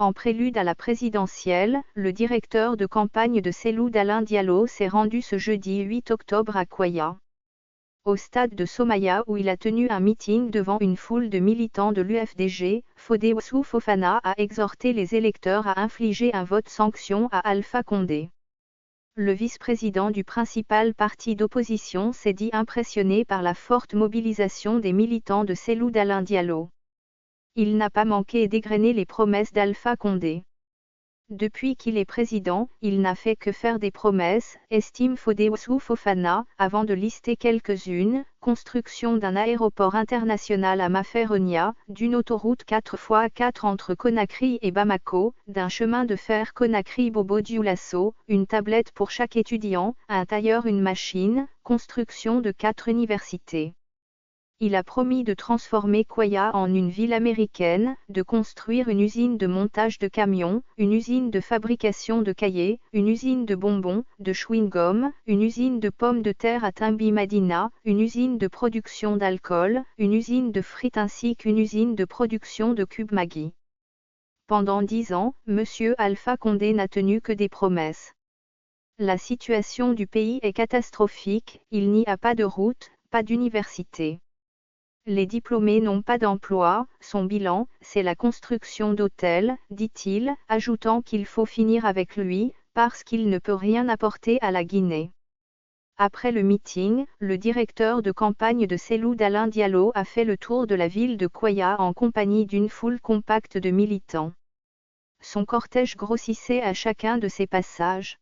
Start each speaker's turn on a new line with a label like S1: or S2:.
S1: En prélude à la présidentielle, le directeur de campagne de Cellou Dalein Diallo s'est rendu ce jeudi 8 octobre à Kwaya, au stade de Somaya où il a tenu un meeting devant une foule de militants de l'UFDG. Fodé Oussou Fofana a exhorté les électeurs à infliger un vote sanction à Alpha Condé. Le vice-président du principal parti d'opposition s'est dit impressionné par la forte mobilisation des militants de Cellou Dalein Diallo. Il n'a pas manqué d'égrener les promesses d'Alpha Condé. Depuis qu'il est président, il n'a fait que faire des promesses, estime Fodé Oussou Fofana, avant de lister quelques-unes: construction d'un aéroport international à Maferonia, d'une autoroute 4x4 entre Conakry et Bamako, d'un chemin de fer Conakry-Bobo-Dioulasso, une tablette pour chaque étudiant, un tailleur, une machine, construction de 4 universités. Il a promis de transformer Kwaya en une ville américaine, de construire une usine de montage de camions, une usine de fabrication de cahiers, une usine de bonbons, de chewing-gum, une usine de pommes de terre à Timbi Madina, une usine de production d'alcool, une usine de frites ainsi qu'une usine de production de cubes Maggi. Pendant 10 ans, M. Alpha Condé n'a tenu que des promesses. La situation du pays est catastrophique, il n'y a pas de route, pas d'université. Les diplômés n'ont pas d'emploi, son bilan, c'est la construction d'hôtels, dit-il, ajoutant qu'il faut finir avec lui, parce qu'il ne peut rien apporter à la Guinée. Après le meeting, le directeur de campagne de Cellou Dalein Diallo a fait le tour de la ville de Kwaya en compagnie d'une foule compacte de militants. Son cortège grossissait à chacun de ses passages.